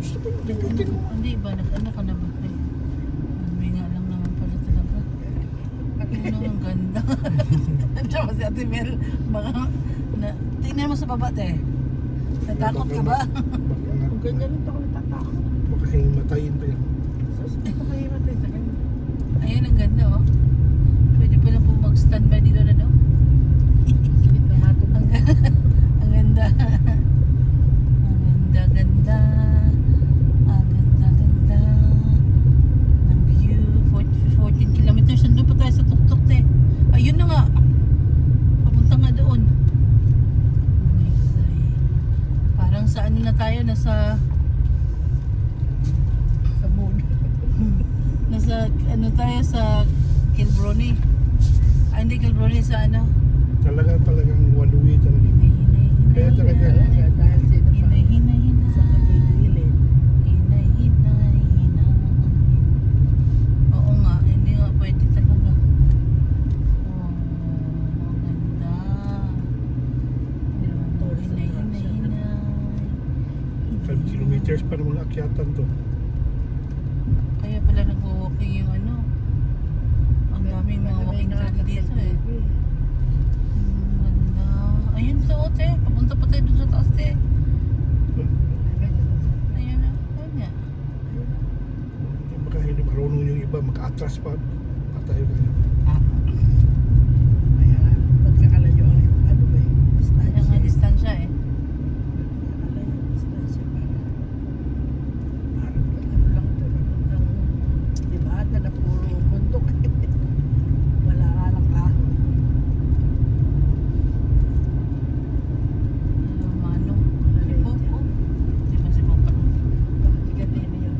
Gusto ko yung tingin mo. Hindi ba? Nag-ano ka na ba? Ay, may nga lang naman pala talaga. Ano, ang ganda. Andiyan ko si Ate Mel. Baka, tingnan mo sa baba, te. Natakot ka ba? Baka nga. Kung ganyan ito ako natatakot. Baka himatayin pa yan. Ito mahimatay sa ganyan. Ayun, ang ganda, oh. Pwede pala po mag-standby dito na, no? Sige, tumatog. Ang ganda. Ang ganda. Ang ganda. Ang ganda. Ng view. 14 kilometers. Nandun pa tayo sa tuktok, te. Ayun na nga. Papunta nga doon. Parang sa ano na tayo, nasa Sabog. nasa ano tayo sa Kilbrony. Ah, hindi Kilbrony, sa ano? Talagang one-way talaga. Hinay. Kaya talaga, Dahil sino pa Hinay. sa magigilid. Hinay. Oo nga, hindi nga pwede talaga. Oh, ang ganda. Hinay. 5 kilometers pa naman akyatan to. Kaya pala nag-walking yung ano. Ang daming mga walking trail dito eh. Ganda. Ayun sa ote. Papunta pa tayo dun sa taas te. Ayun na. Ayun nga. Baka hindi marunong yung iba, maka-atras pa. Patayo kayo. Ayan, pagkakalayo ang ano ba eh. Kaya nga distansya eh. Pagkakalayo, distansya para. Parang ano lang ito. Ng dibata na puro bundok. Wala nga lang kahoy. Manong. Si Popo. Di ba si Popo? Bakit din yun?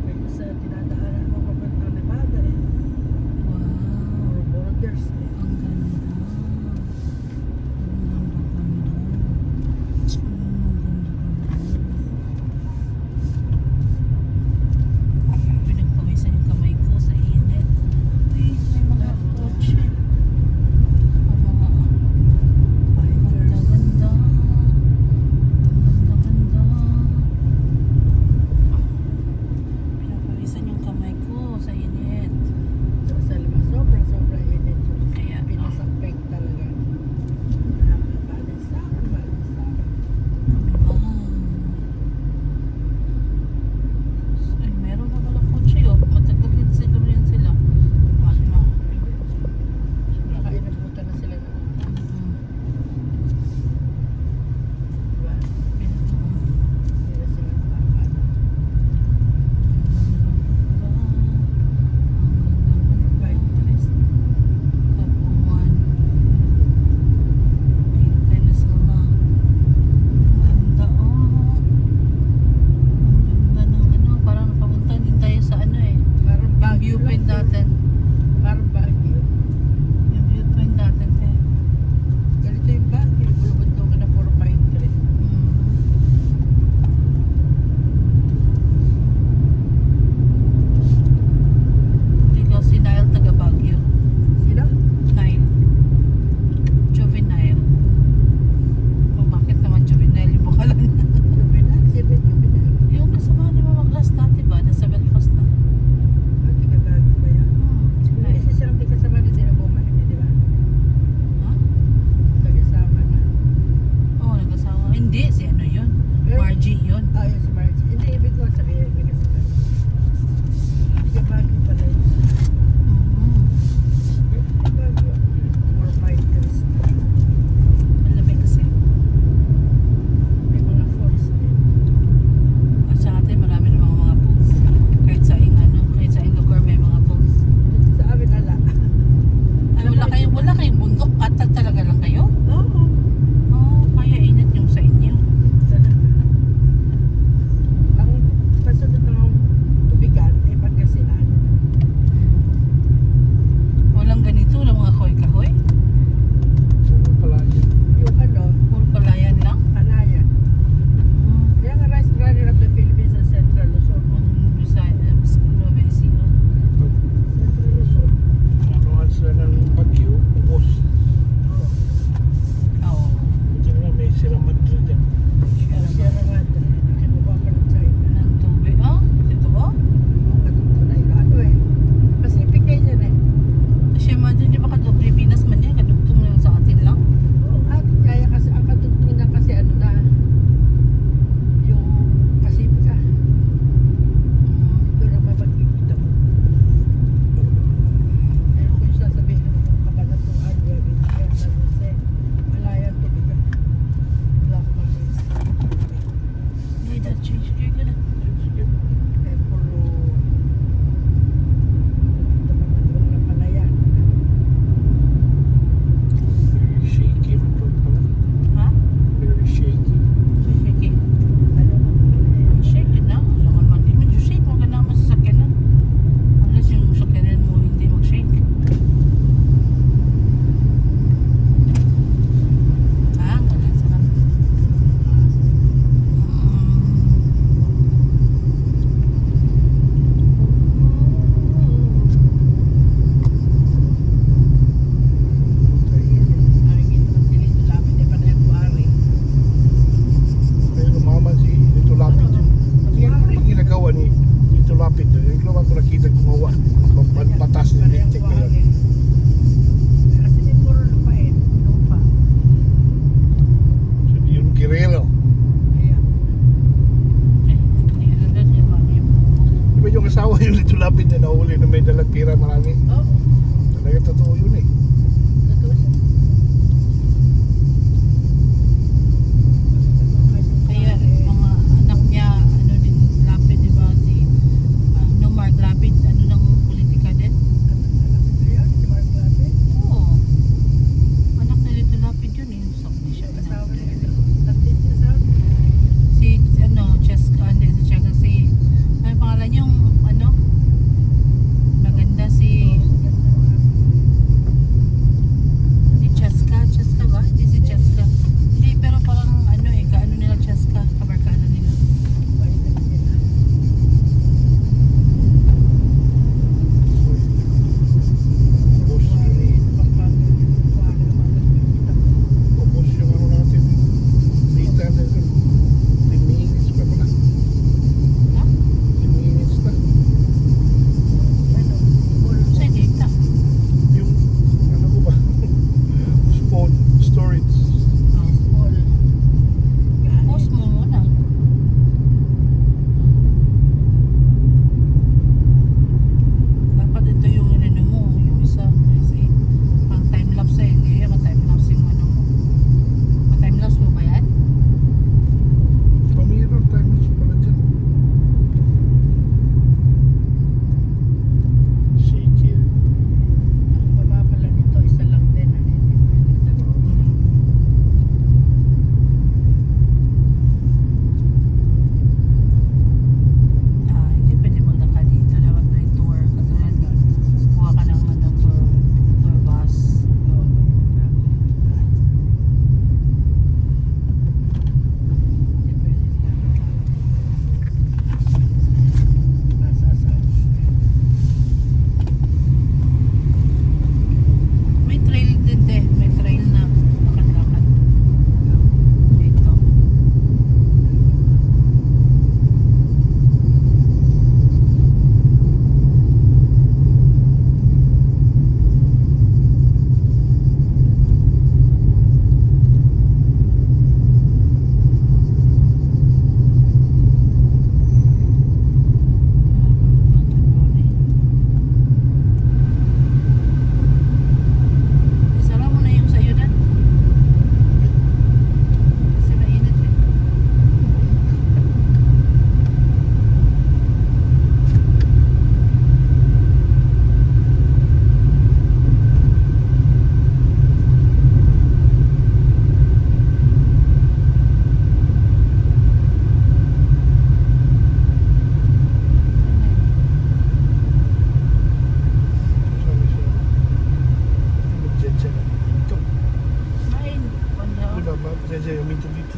Kaya sa dinadaanan mo papuntang Nevada eh.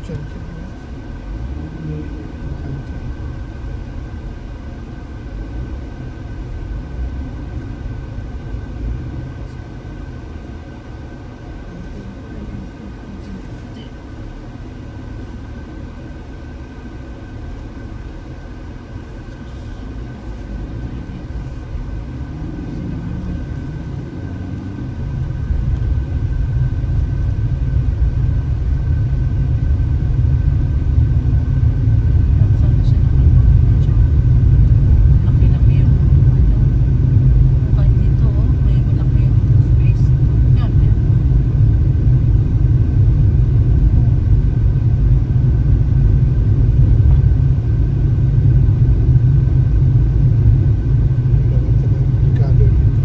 estudyante niya. May bakante. Sabi siya naman, medyo laki-laki yung ano. Kahit dito, oh, may malaki yung space. Yan, yan. Bakit talaga delikado dito.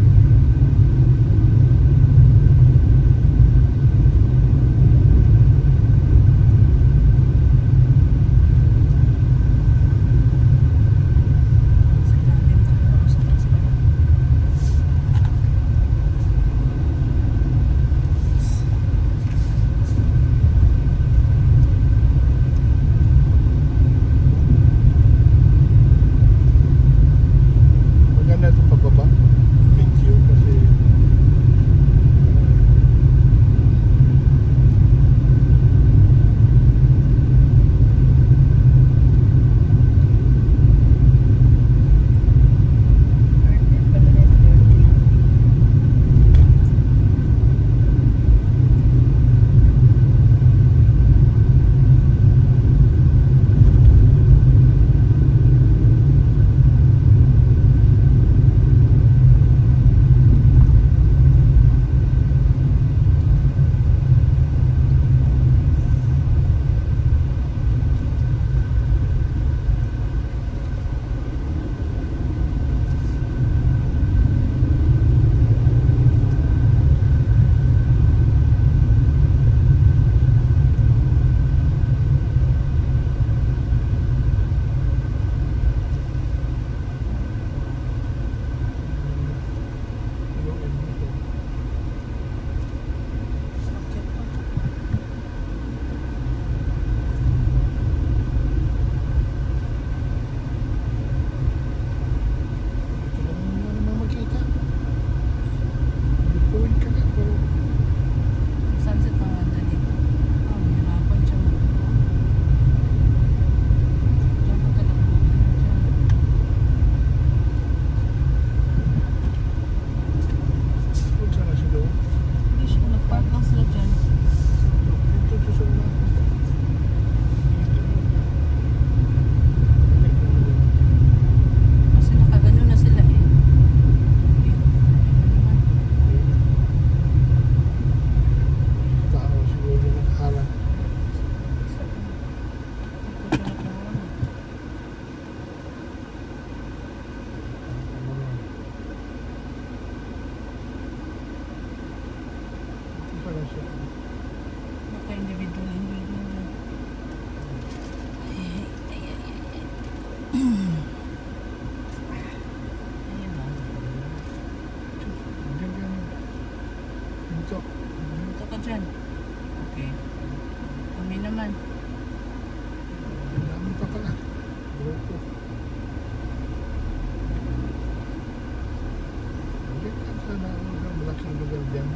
Sa ilalim tayo, sa taas pala. Maganda itong pagbaba. Medyo kasi Birthday pala rin, birthday. yung end dito. Bakit pa? Ito lang naman makita. Point ka nga pero Sunset ang ganda dito. Ah, mahirapan siya magbuo. Diyan pa talaga maganda dyan. kung saan na sila. Hindi siya, nag-park lang sila dyan. Ito susunod na. Kasi nakagano na sila eh. Ayun, ayun naman. Tao siguro yung nakaharang. Dito siya nakawan. Ito pala siya. Naka-individual dyan. Ay, ay, ay, ay, ay. Ayun lang. Diyan ka na. Pinto. Dito ka dyan. Okay. Kami naman. Ang dami pa pala. Grupo. Diyan ka sana ang malaking lugar dyan.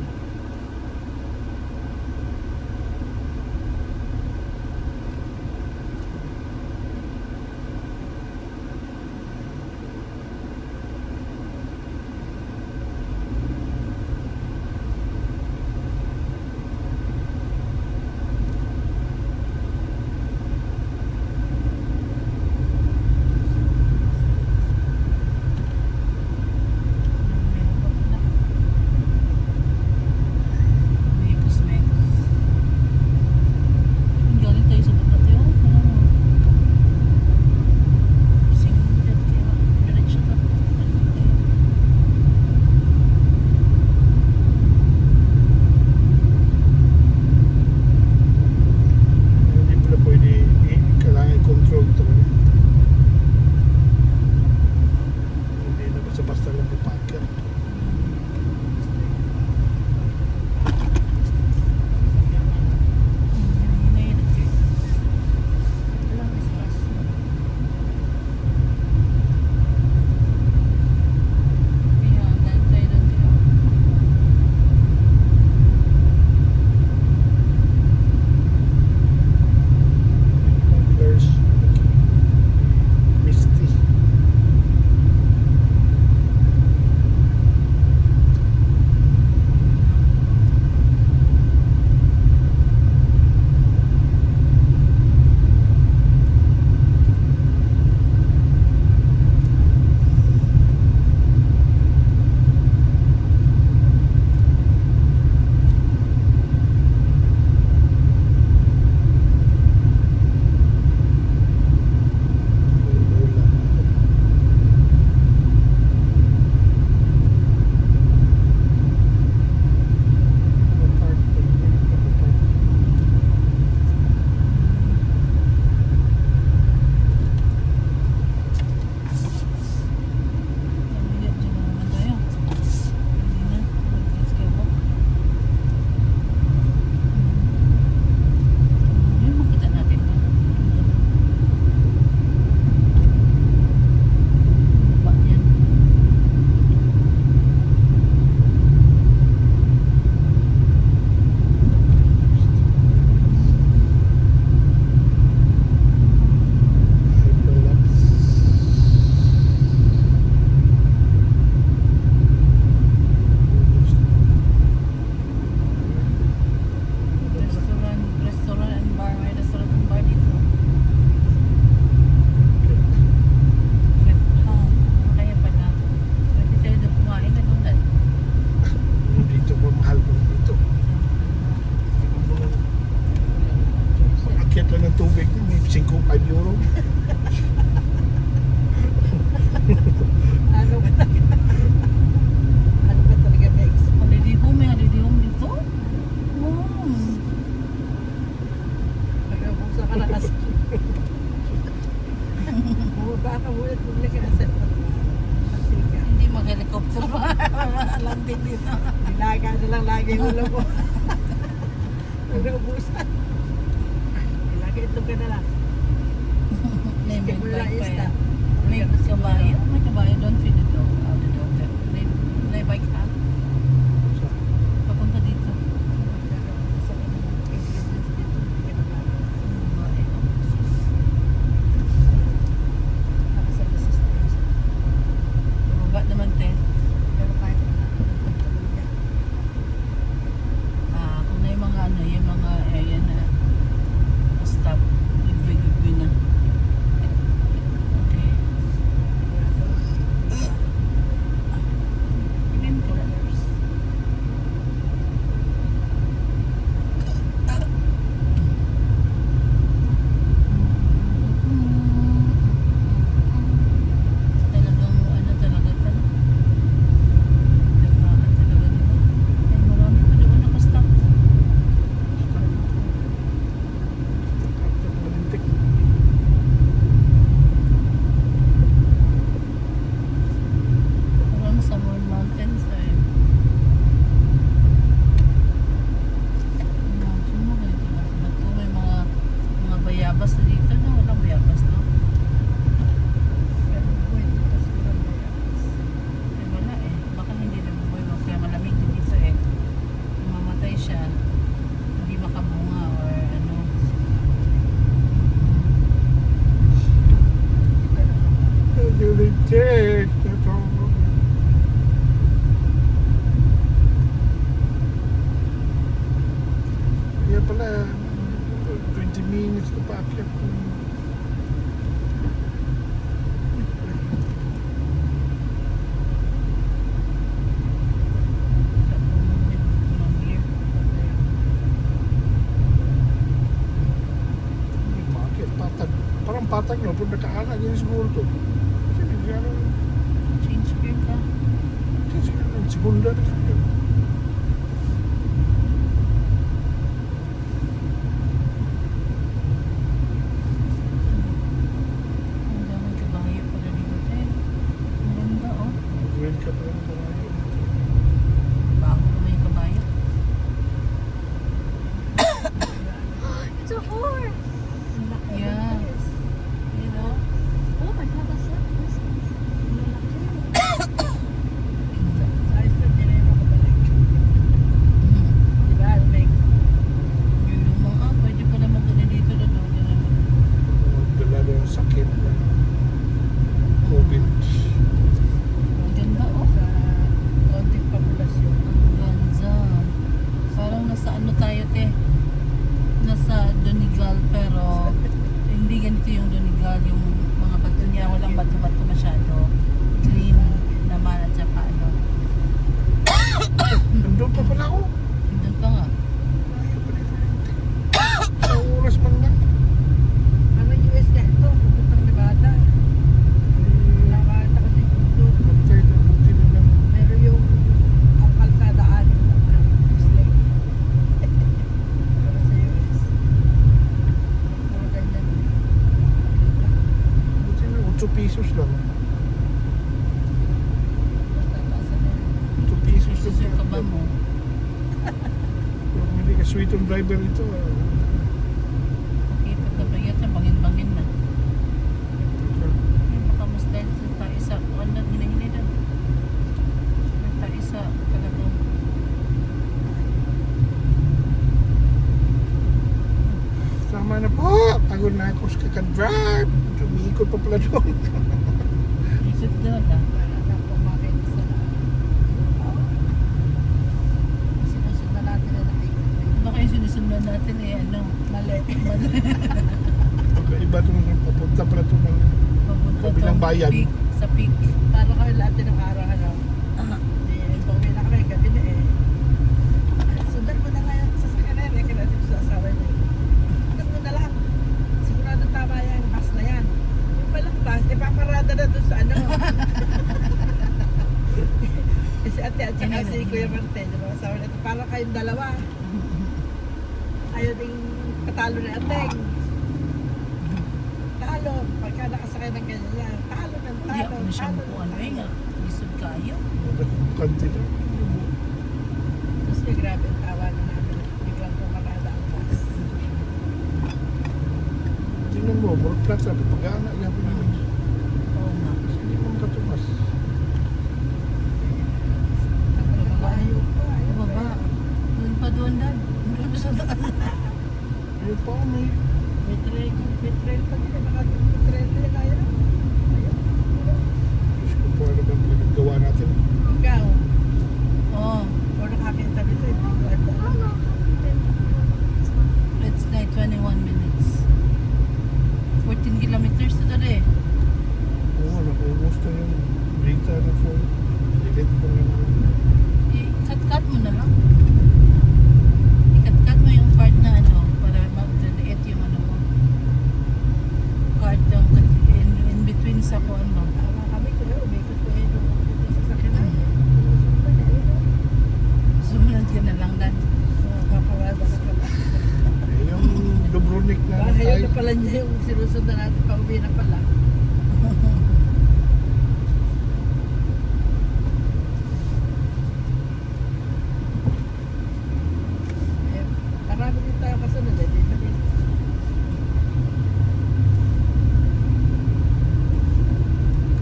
dito. Nilaga na lang lagi yung ulo ko. Nag-ubusan. Nilaga itlog ka na lang. May Skip mo na lang bike pa isda. yan. May kabayo. May kabayo. Don't feed the dog. The dog. May bike ka. Sa Papunta dito. Sa ingredients dito, hindi ka na Babae. nasa resistance. Baba naman, te. Pero kahit na pagtulog niya. Kung na yung mga ano, yung mga area na stop, gigwi na. Okay. Ilan ko? Talagang ano talaga talaga. Tagaan talaga nila. Ay, marami pa doon nakastop. Kapit malintik. Parang sa more mountains eh. Imagine mo ganito na. Naku, may mga bayabas na dito na. Walang bayabas, no? Pero buhay dito siguro ang bayabas. Eh, wala eh. Baka hindi na buhay mo. Kaya malamig din dito eh. Kung mamatay siya, hindi makabunga or ano. Malintik. Ito. Kaya pala, 20 minutes na paakyat. Mga beer. Paakyat, patag. Parang patag no, pag nakaanan yun siguro to. Kasi bigyan ng Change gear ka. segunda na siya. Ang daming kabayo pala dito eh. Ang ganda oh. Green ka pa rin kabayo. Bago naman yung kabayo. It's a horse! Ang laki ng Yeah. horse. You know? Oh my God, that's not horse. Ang lalaki. Sa Iceland, yun na yung makabalik. Di ba? Like, Yung lumang pwede pa naman doon dito na doon. Magdala na yung sakit na COVID. Ang ganda oh. sa konting populasyon. Ang ganda. Parang nasa ano tayo te. Nasa Donegal pero hindi ganito yung Donegal. Yung mga bato niya walang bato-bato masyado. Clean naman at saka ano. Nandun pa pala ako. Doon pa nga. Ayaw pa dito. Sa oras man lang. Ano US na ito? Pupuntang Nevada. Nakakata kasi bundok. Pantay na buti na lang. Pero yung ang kalsadaan is like para sa US. Puro ganyan. Buti na 8 pesos lang. Basta taasan na yan. 8 pesos lang. Susunod ka ba mo? Kung hindi ka sweet on driver ito. Okay, pagkabayat na bangin-bangin na. Ay, baka mas dahil sa tayo sa ano na hinahinay doon. Tayo sa talagang Sama na po. Pagod na ako sa kakadrive. Tumiikot pa pala doon. isip talaga. Wala na pong makita sa sinusundan natin na nakikita. Baka yung sinusundan natin eh ano, mali. Mali. Magkaiba itong papunta pala itong mga Papunta Kabilang tong bayan. peak, sa peak. Para kami lahat din ng araw, ano, pauwi na kami, gabi na eh. Sundan mo na nga yung sasakyan na yan, eh, kaya natin sa asawa niya. Sundan mo na lang. Sigurado tama yan, bus na yan. Yung palang bus, ipaparada na doon sa ano. Si ate at saka si Kuya Martin, yung mga asawa nito, para kayong dalawa. Ayaw ding katalo na ateng. Talo, pagka nakasakay ng ganyan yan, talo ng Hindi talo. ako na siyang talo ng ano eh talo. nga. Lisod kayo. kanti na. Murag flat sa pag-aana yan po namin. Oo nga. Kasi hindi mo makatumas. Nakalayo pa. Baba. Doon pa doon, Dad. Doon sa daan. Ayun pa may May trail pa din. Naka-trail pa yan kaya. Ayun. Diyos ko po ano bang pinagawa natin. Ikaw, Oo. kung nakakita dito, hindi ko alam. Let's night 21 minutes. 14 kilometers to today. Oo, nakuubos na yung data na phone. Delete ko na naman. I-cut-cut mo na lang. I-cut-cut mo yung part na ano para mag-delete yung ano mo. Card yung in between sa kuan mo. Tama kami ko yun. Umikot ko yun. Ito sa sakyan. Sumunod ka na lang, Dad. Kakawada ka pala. Eh, yung Dubrovnik na Bahayo natay. na pala niya yung sinusundan natin pa uwi na pala. Eh, marami din tayo kasunod eh. Dito din.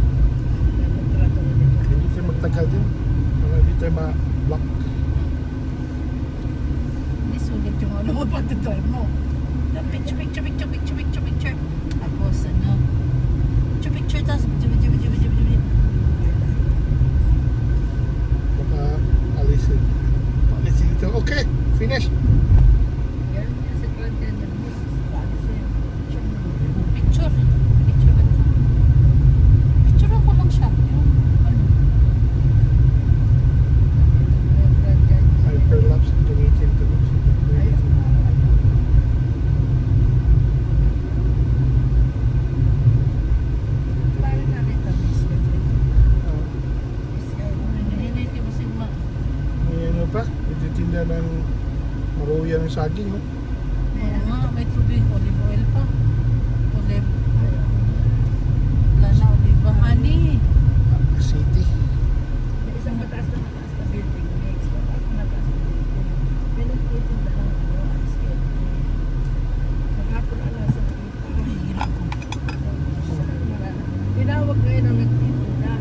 Nagtrato na dito. Hindi tayo magtagal din. Para hindi tayo ma-block. Hindi sulit yung ano mo pag-drive mo. Picture, picture, picture, picture, picture, picture. Tapos ano, picture, picture, tapos picture, picture, picture, picture, picture. Baka alisin. Alisin ito. Okay, finish. Yan niya sa Grand Canyon. Paano sa'yo? Picture. Picture ba ito? Picture ko lang siya. Yung ano. Grand Canyon. Hyperlapse tumitin to. Ayun. Parang nakita miss kasi. Miss ka yun. Hindi mo sigma. May ano pa? Nagtitinda ng maruya ng saging. Oh. Oo nga, may tubig. Olive oil pa. Olive. Wala na olive. Honey. City. May isang mataas na building. May isang mataas na building. May nagtitinda ng ice cream. Maghapon alas sa kita. Mahirap ko. Tinawag ngayon ang nagtitinda.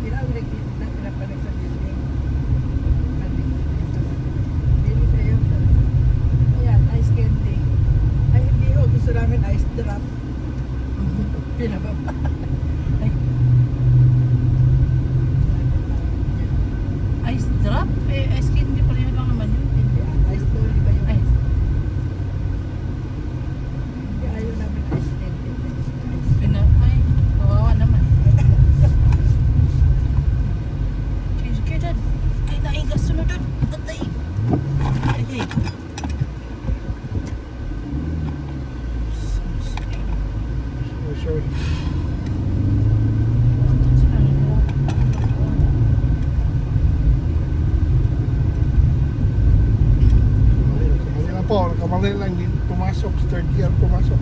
Tinawag nagtitinda. Pinapalag sa building. Bili kayo. Ayan, ice candy. Ay, hindi ho. Gusto namin ice drop. Pinababa. Ay, ice drop? Eh, ice candy pa rin lang naman yun. Hindi, ice ball. Di ba yung Ay. ice? Hindi, ayaw namin ice candy. Ay, kawawa naman. Change gear, Dad. Ay, naigas sunod, Dad. Patay. Okay. Oh, sorry. Kamali lang po. Kamali lang. Hindi pumasok. Third year pumasok.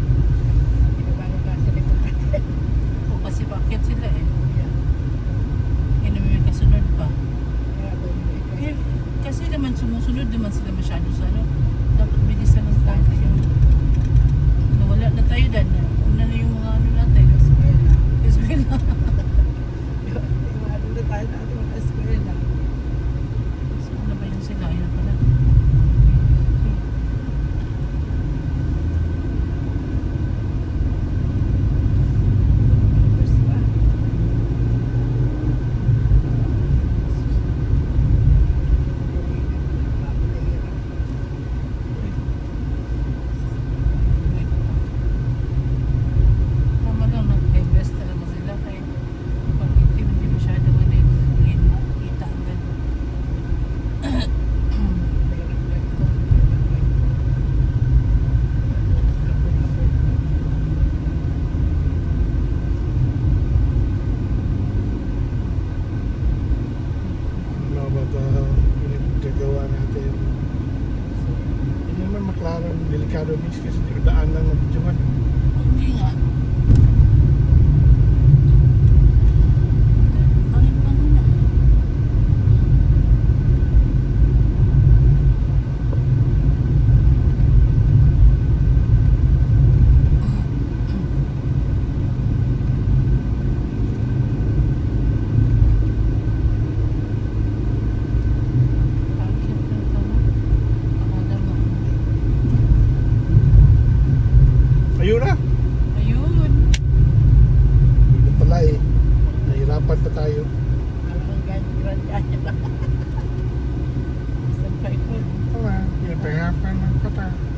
Pinababa ka sa likod natin. O, kasi bakit sila eh. Yeah. Hindi may kasunod pa. Kaya doon, Eh, kasi naman sumusunod naman sila masyado sa ano. Dapat may isa ng time yung nawala na tayo dan. Una na yung mga ano natin. eskwela. Eskwela. Iwanan na tayo natin mga eskwela. So, ano ba yun sila? Ayun pala. First pa. Tama lang, nag-invest talaga sila kaya pag itim, hindi masyado kita agad. Ano ba ito pinagkagawa natin? Hindi naman McLaren. Delikado mix kasi daan lang ng bidyuhan. Hindi nga. Bakit pa muna? Hirapan ng kota.